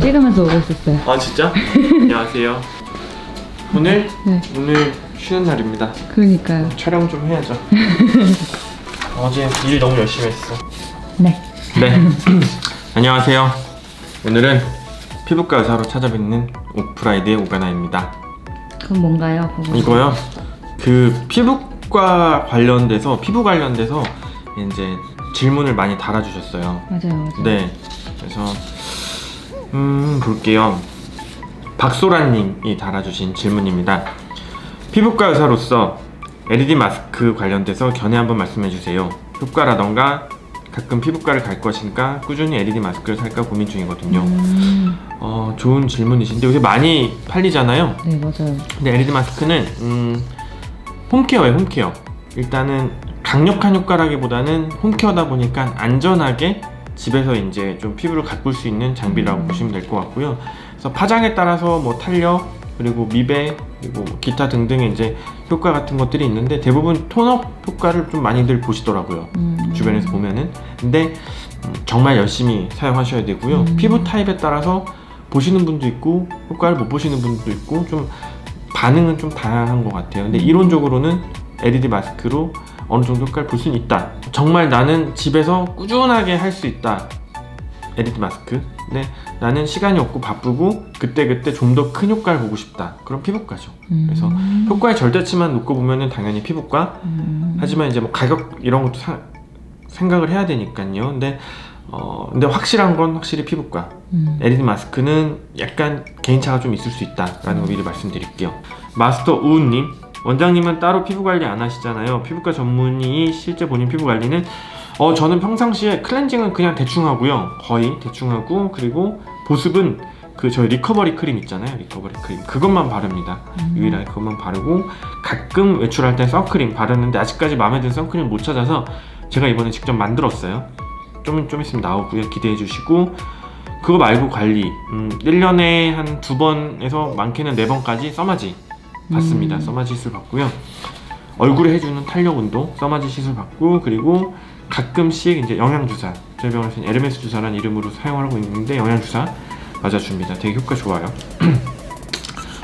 찍으면서 오고 있었어요. 아 진짜? 안녕하세요. 오늘 쉬는 날입니다. 그러니까요. 촬영 좀 해야죠. 어제 일 너무 열심히 했어. 네. 안녕하세요. 오늘은 피부과 의사로 찾아뵙는 오프라이드의 오가나입니다. 그건 뭔가요? 이거요? 그 피부과 관련돼서 피부 관련돼서 이제 질문을 많이 달아주셨어요. 맞아요. 네. 그래서 볼게요. 박소라님이 달아주신 질문입니다. 피부과 의사로서 LED 마스크 관련돼서 견해 한번 말씀해주세요. 효과라던가 가끔 피부과를 갈 것인가 꾸준히 LED 마스크를 살까 고민 중이거든요. 좋은 질문이신데 요새 많이 팔리잖아요. 네, 맞아요. 근데 LED 마스크는 홈케어예요. 홈케어. 일단은 강력한 효과라기보다는 홈케어다 보니까 안전하게 집에서 이제 좀 피부를 가꿀 수 있는 장비라고 보시면 될 것 같고요. 그래서 파장에 따라서 뭐 탄력, 그리고 미백, 그리고 뭐 기타 등등의 이제 효과 같은 것들이 있는데 대부분 톤업 효과를 좀 많이들 보시더라고요. 주변에서 보면은. 근데 정말 열심히 사용하셔야 되고요. 피부 타입에 따라서 보시는 분도 있고 효과를 못 보시는 분도 있고 좀 반응은 좀 다양한 것 같아요. 근데 이론적으로는 LED 마스크로 어느 정도 효과를 볼 수는 있다. 정말 나는 집에서 꾸준하게 할 수 있다. LED 마스크. 근데 나는 시간이 없고 바쁘고 그때그때 좀 더 큰 효과를 보고 싶다. 그럼 피부과죠. 그래서 효과의 절대치만 놓고 보면은 당연히 피부과. 하지만 이제 뭐 가격 이런 것도 생각을 해야 되니까요. 근데 확실한 건 확실히 피부과. LED 마스크는 약간 개인차가 좀 있을 수 있다라는 거 미리 말씀드릴게요. 마스터 우우님, 원장님은 따로 피부 관리 안 하시잖아요. 피부과 전문의 실제 본인 피부 관리는 저는 평상시에 클렌징은 그냥 대충 하고요. 거의 대충 하고, 그리고 보습은 그 저희 리커버리 크림 있잖아요. 리커버리 크림 그것만 바릅니다. 유일하게 그것만 바르고 가끔 외출할 때 선크림 바르는데 아직까지 마음에 드는 선크림 못 찾아서 제가 이번에 직접 만들었어요. 좀 있으면 나오고요. 기대해 주시고, 그거 말고 관리 1년에 한 2번에서 많게는 4번까지 써마지 받습니다. 써마지 시술 받고요. 얼굴에 해주는 탄력 운동 써마지 시술 받고, 그리고 가끔씩 이제 영양주사, 저희 병원에서는 에르메스 주사라는 이름으로 사용하고 있는데 영양주사 맞아줍니다. 되게 효과 좋아요.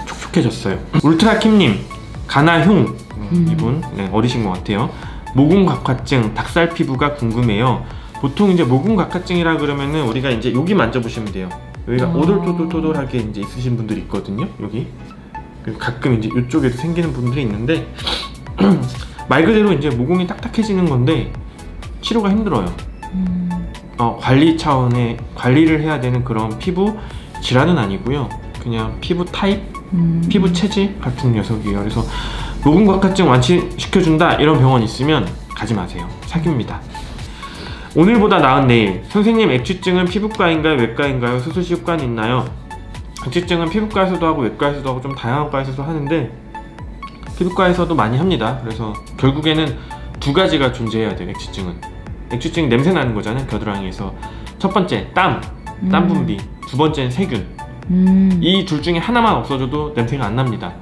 촉촉해졌어요. 울트라킴님, 가나흉 이분 어리신 것 같아요. 모공각화증, 닭살 피부가 궁금해요. 보통 이제 모공각화증이라 그러면은 우리가 이제 여기 만져보시면 돼요. 여기가 오돌토돌토돌하게 이제 있으신 분들이 있거든요. 여기. 그리고 가끔 이제 이쪽에도 생기는 분들이 있는데 말 그대로 이제 모공이 딱딱해지는 건데 치료가 힘들어요. 관리 차원의 관리를 해야 되는 그런 피부 질환은 아니고요. 그냥 피부 타입, 피부 체질 같은 녀석이에요. 그래서 모공각화증 완치시켜준다 이런 병원 있으면 가지 마세요. 사기입니다. 오늘보다 나은 내일. 선생님, 액취증은 피부과인가요? 외과인가요? 수술 시 효과는 있나요? 액취증은 피부과에서도 하고 외과에서도 하고 좀 다양한 과에서도 하는데 피부과에서도 많이 합니다. 그래서 결국에는 두 가지가 존재해야 돼요. 액취증 냄새 나는 거잖아요. 겨드랑이에서. 첫 번째 땀 분비, 두 번째는 세균. 이 둘 중에 하나만 없어져도 냄새가 안 납니다.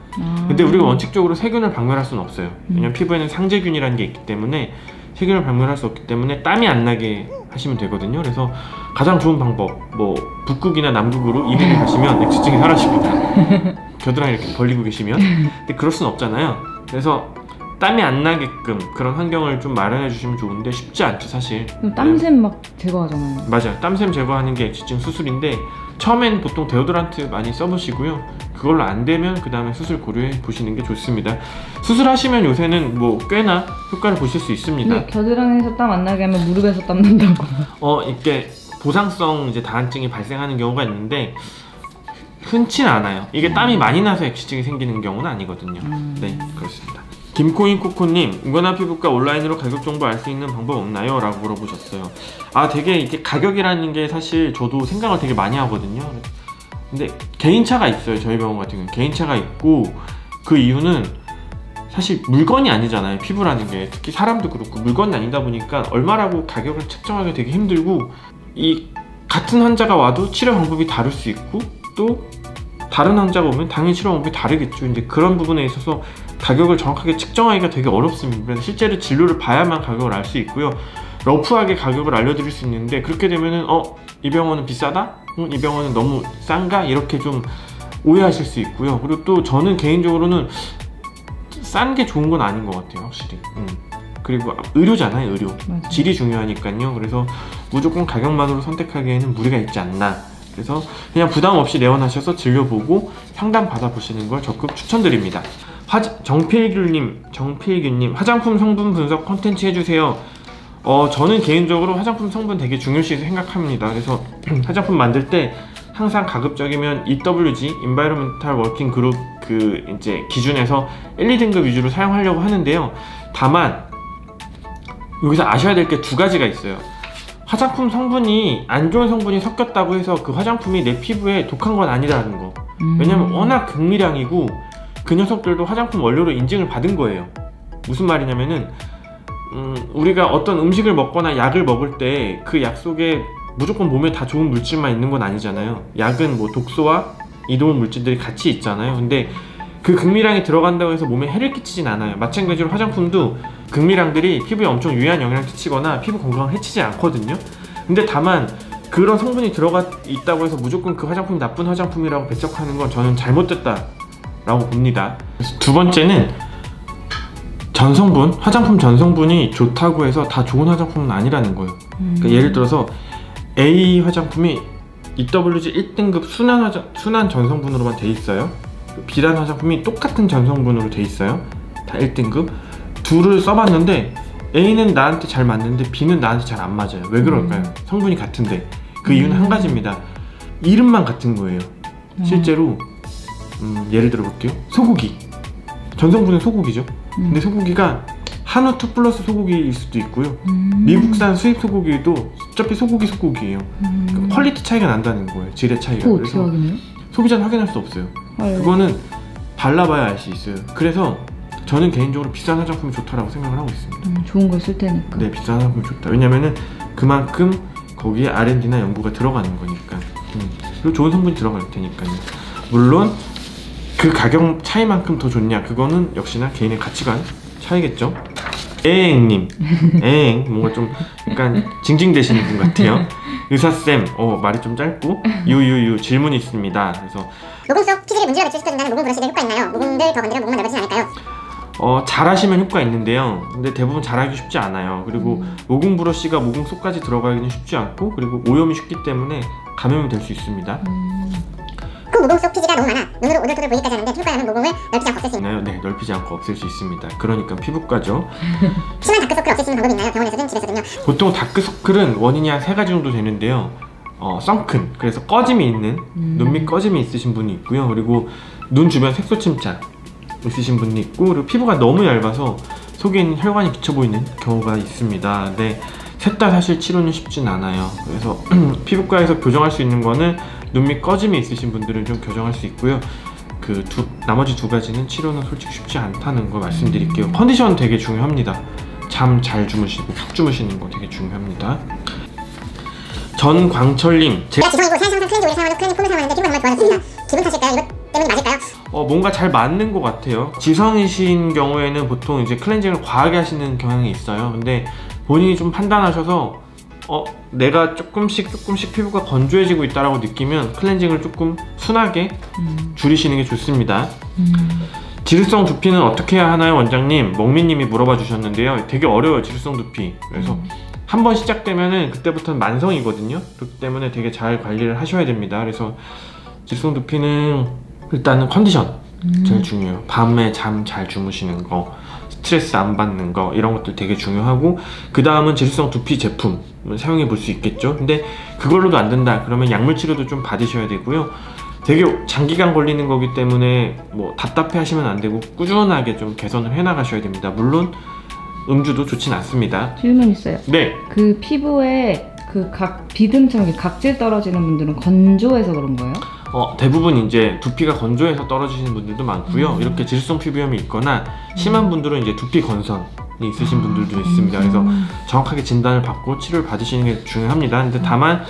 근데 우리가 원칙적으로 세균을 박멸할 수는 없어요. 왜냐면 피부에는 상재균이라는 게 있기 때문에 세균을 박멸할 수 없기 때문에 땀이 안 나게 하시면 되거든요. 그래서 가장 좋은 방법, 뭐 북극이나 남극으로 이민을 가시면 액취증이 사라집니다. 겨드랑이 이렇게 벌리고 계시면. 근데 그럴 순 없잖아요. 그래서 땀이 안 나게끔 그런 환경을 좀 마련해 주시면 좋은데 쉽지 않죠, 사실. 땀샘 막 제거하잖아요. 맞아요. 땀샘 제거하는 게 액취증 수술인데 처음엔 보통 데오드란트 많이 써보시고요. 그걸로 안 되면 그 다음에 수술 고려해 보시는 게 좋습니다. 수술하시면 요새는 뭐 꽤나 효과를 보실 수 있습니다. 근데 겨드랑이에서 땀 안 나게 하면 무릎에서 땀 난다고. 이렇게 보상성 이제 다한증이 발생하는 경우가 있는데 흔치는 않아요. 이게 땀이 많이 나서 액취증이 생기는 경우는 아니거든요. 네, 그렇습니다. 김코인 코코님, 우거나 피부과 온라인으로 가격 정보 알 수 있는 방법 없나요? 라고 물어보셨어요. 되게 이게 가격이라는 게 사실 저도 생각을 되게 많이 하거든요. 근데 개인차가 있어요. 저희 병원 같은 경우는 개인차가 있고, 그 이유는 사실 물건이 아니잖아요. 피부라는 게. 특히 사람도 그렇고 물건이 아니다 보니까 얼마라고 가격을 책정하기 되게 힘들고, 이 같은 환자가 와도 치료 방법이 다를 수 있고 또 다른 환자가 오면 당연히 치료 방법이 다르겠죠. 이제 그런 부분에 있어서 가격을 정확하게 측정하기가 되게 어렵습니다. 그래서 실제로 진료를 봐야만 가격을 알 수 있고요. 러프하게 가격을 알려드릴 수 있는데 그렇게 되면은 이 병원은 비싸다? 이 병원은 너무 싼가? 이렇게 좀 오해하실 수 있고요. 그리고 또 저는 개인적으로는 싼 게 좋은 건 아닌 것 같아요, 확실히. 그리고 의료잖아요, 의료. 맞아. 질이 중요하니까요. 그래서 무조건 가격만으로 선택하기에는 무리가 있지 않나. 그래서 그냥 부담 없이 내원하셔서 진료보고 상담 받아보시는 걸 적극 추천드립니다. 정필규님 화장품 성분 분석 콘텐츠 해주세요. 저는 개인적으로 화장품 성분 되게 중요시 생각합니다. 그래서 화장품 만들 때 항상 가급적이면 EWG (Environmental Working Group) 그 이제 기준에서 1, 2등급 위주로 사용하려고 하는데요. 다만 여기서 아셔야 될 게 두 가지가 있어요. 화장품 성분이 안 좋은 성분이 섞였다고 해서 그 화장품이 내 피부에 독한 건 아니라는 거. 왜냐면 워낙 극미량이고 그 녀석들도 화장품 원료로 인증을 받은 거예요. 무슨 말이냐면은 우리가 어떤 음식을 먹거나 약을 먹을 때 그 약 속에 무조건 몸에 다 좋은 물질만 있는 건 아니잖아요. 약은 뭐 독소와 이로운 물질들이 같이 있잖아요. 근데 그 극미량이 들어간다고 해서 몸에 해를 끼치진 않아요. 마찬가지로 화장품도 극미량들이 피부에 엄청 유해한 영향을 끼치거나 피부 건강을 해치지 않거든요. 근데 다만 그런 성분이 들어가 있다고 해서 무조건 그 화장품이 나쁜 화장품이라고 배척하는 건 저는 잘못됐다라고 봅니다. 그래서 두 번째는 전성분, 화장품 전성분이 좋다고 해서 다 좋은 화장품은 아니라는 거예요. 그러니까 예를 들어서 A 화장품이 EWG 1등급 순한 전성분으로만 돼 있어요. B라는 화장품이 똑같은 전성분으로 돼 있어요. 다 1등급. 둘을 써봤는데 A는 나한테 잘 맞는데 B는 나한테 잘 안 맞아요. 왜 그럴까요? 성분이 같은데. 그 이유는 한 가지입니다. 이름만 같은 거예요. 실제로 예를 들어 볼게요. 소고기. 전성분은 소고기죠. 근데 소고기가 한우 투 플러스 소고기일 수도 있고요. 미국산 수입 소고기도 어차피 소고기예요. 그러니까 퀄리티 차이가 난다는 거예요. 질의 차이가. 어떻게 확인해요? 소비자는 확인할 수 없어요. 그거는 발라봐야 알 수 있어요. 그래서 저는 개인적으로 비싼 화장품이 좋다라고 생각을 하고 있습니다. 좋은 걸 쓸 테니까. 네, 비싼 화장품이 좋다. 왜냐면은 그만큼 거기에 R&D나 연구가 들어가는 거니까. 그리고 좋은 성분이 들어갈 테니까요. 물론 그 가격 차이만큼 더 좋냐, 그거는 역시나 개인의 가치관 차이겠죠. 에엥님, 에엥 뭔가 좀 약간 징징대시는 분 같아요. 의사쌤, 말이 좀 짧고 유유유 질문이 있습니다. 그래서 모공 속 피지를 문제가 배출시켜준다는 모공 브러쉬들 효과 있나요? 모공들 더 건드려 모공만 넓어지지 않을까요? 잘하시면 효과 있는데요. 근데 대부분 잘하기 쉽지 않아요. 그리고 모공 브러쉬가 모공 속까지 들어가기는 쉽지 않고, 그리고 오염이 쉽기 때문에 감염이 될 수 있습니다. 그 모공 속 피지가 너무 많아 눈으로 오돌토돌 보이기까지 하는데 피부과에 하면 모공을 넓히지 않고 없앨 수 있나요? 네, 넓히지 않고 없앨 수 있습니다. 그러니까 피부과죠. 심한 다크서클 없앨 수 있는 방법이 있나요? 병원에서든 집에서든요? 보통 다크서클은 원인이 한 3가지 정도 되는데요. 선큰, 그래서 꺼짐이 있는 눈 밑 꺼짐이 있으신 분이 있고요. 그리고 눈 주변 색소 침착 있으신 분이 있고, 그리고 피부가 너무 얇아서 속에 있는 혈관이 비쳐 보이는 경우가 있습니다. 근데 셋 다 사실 치료는 쉽진 않아요. 그래서 피부과에서 교정할 수 있는 거는 눈 밑 꺼짐이 있으신 분들은 좀 교정할 수 있고요. 나머지 두 가지는 치료는 솔직히 쉽지 않다는 거 말씀드릴게요. 컨디션 되게 중요합니다. 잠 잘 주무시고 푹 주무시는 거 되게 중요합니다. 전광철님, 제가 지성이고 사실상 클렌즈 오일 사용하는 클렌징 폼을 사용하는데 피부가 정말 좋아졌습니다. 기분 탓일까요? 이것 때문에 맞을까요? 뭔가 잘 맞는 것 같아요. 지성이신 경우에는 보통 이제 클렌징을 과하게 하시는 경향이 있어요. 근데 본인이 좀 판단하셔서 내가 조금씩 피부가 건조해지고 있다라고 느끼면 클렌징을 조금 순하게 줄이시는 게 좋습니다. 지루성 두피는 어떻게 해야 하나요, 원장님? 먹미님이 물어봐 주셨는데요. 되게 어려워요, 지루성 두피. 그래서 한번 시작되면은 그때부터는 만성이거든요. 그렇기 때문에 되게 잘 관리를 하셔야 됩니다. 그래서 지루성 두피는 일단은 컨디션 제일 중요해요. 밤에 잠 잘 주무시는 거, 스트레스 안 받는 거, 이런 것들 되게 중요하고, 그 다음은 지루성 두피 제품 사용해 볼 수 있겠죠. 근데 그걸로도 안 된다 그러면 약물 치료도 좀 받으셔야 되고요. 되게 장기간 걸리는 거기 때문에 뭐 답답해 하시면 안 되고 꾸준하게 좀 개선을 해 나가셔야 됩니다. 물론 음주도 좋진 않습니다. 질문 있어요. 네. 그 피부에 그 비듬처럼 각질 떨어지는 분들은 건조해서 그런 거예요? 대부분 이제 두피가 건조해서 떨어지시는 분들도 많고요. 이렇게 지루성 피부염이 있거나 심한 분들은 이제 두피 건선이 있으신 분들도 있습니다. 그래서 정확하게 진단을 받고 치료를 받으시는 게 중요합니다. 근데 다만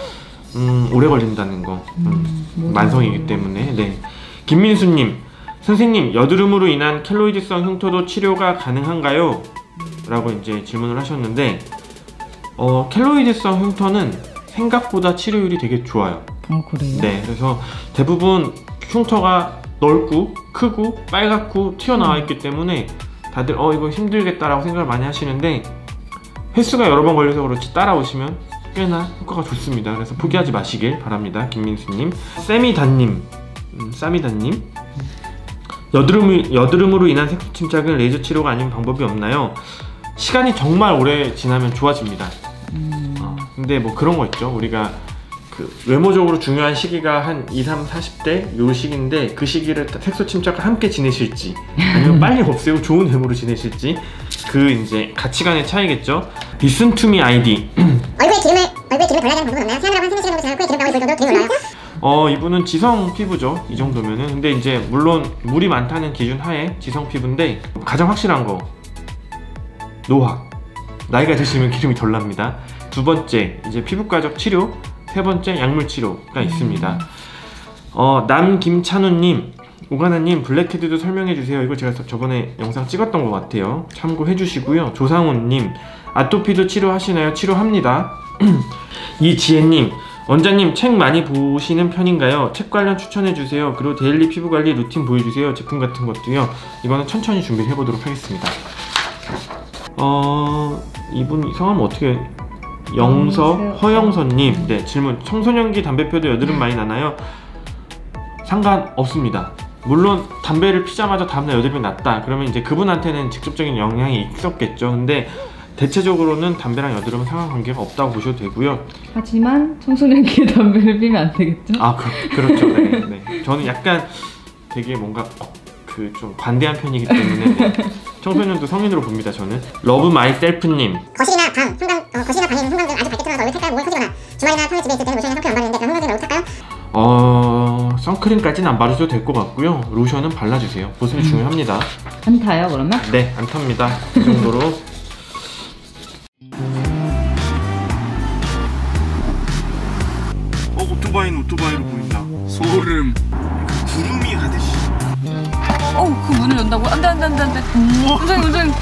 오래 걸린다는 거. 맞아요. 만성이기 때문에. 네. 김민수님, 선생님 여드름으로 인한 켈로이드성 흉터도 치료가 가능한가요? 라고 이제 질문을 하셨는데, 켈로이드성 흉터는 생각보다 치료율이 되게 좋아요. 그래요? 네, 그래서 대부분 흉터가 넓고 크고 빨갛고 튀어나와 있기 때문에 다들 이거 힘들겠다라고 생각을 많이 하시는데, 횟수가 여러 번 걸려서 그렇지 따라오시면 꽤나 효과가 좋습니다. 그래서 포기하지 마시길 바랍니다. 김민수님. 쌈이다님, 여드름으로 인한 색소 침착은 레이저 치료가 아닌 방법이 없나요? 시간이 정말 오래 지나면 좋아집니다. 근데 뭐 그런 거 있죠. 우리가 그 외모적으로 중요한 시기가 한 20, 30, 40대 요 시기인데, 그 시기를 색소 침착과 함께 지내실지 아니면 빨리 없애고 좋은 외모로 지내실지, 그 이제 가치관의 차이겠죠. Listen to me ID. 얼굴에 기름을 발라야 되는 방법은 없나요? 세안을 하고 한 3-4시간 정도 지난 후에 기름병을 볼 정도로 기름이 올라요? 이분은 지성 피부죠. 이 정도면은. 근데 이제 물론 물이 많다는 기준 하에 지성 피부인데, 가장 확실한 거 노화. 나이가 드시면 기름이 덜 납니다. 두 번째 이제 피부과적 치료, 세 번째 약물 치료가 있습니다. 남김찬우님, 오가나님 블랙헤드도 설명해주세요. 이거 제가 저번에 영상 찍었던 것 같아요. 참고해주시고요. 조상훈님, 아토피도 치료하시나요? 치료합니다. 이지혜님, 원장님 책 많이 보시는 편인가요? 책 관련 추천해주세요. 그리고 데일리 피부관리 루틴 보여주세요. 제품 같은 것도요. 이거는 천천히 준비를 해보도록 하겠습니다. 이분 성함은 어떻게? 허영선님. 네, 질문. 청소년기 담배 펴도 여드름 많이 나나요? 상관없습니다. 물론 담배를 피자마자 다음날 여드름이 났다 그러면 이제 그분한테는 직접적인 영향이 있었겠죠. 근데 대체적으로는 담배랑 여드름은 상관관계가 없다고 보셔도 되고요. 하지만 청소년기에 담배를 피면 안 되겠죠? 그렇죠. 네. 저는 약간 되게 뭔가 좀 관대한 편이기 때문에 네. 청소년도 성인으로 봅니다. 저는. 러브 마이셀프님, 거실이나 방에 있는 형광등 아주 밝게 틀어놔서 얼굴 색깔 목이 커지거나 주말이나 평일 집에 있을 때는 로션이나 선크림 안 바르는데 그런 형광등을 어떻게 할까요? 선크림까지는 안 바르셔도 될 것 같고요. 로션은 발라주세요. 보습이 중요합니다. 안 타요 그러면? 네, 안 탑니다. 그 정도로. 오토바이로 보인다. 소름. 구름이 가듯이. 그 문을 연다고? 안돼. 원장님.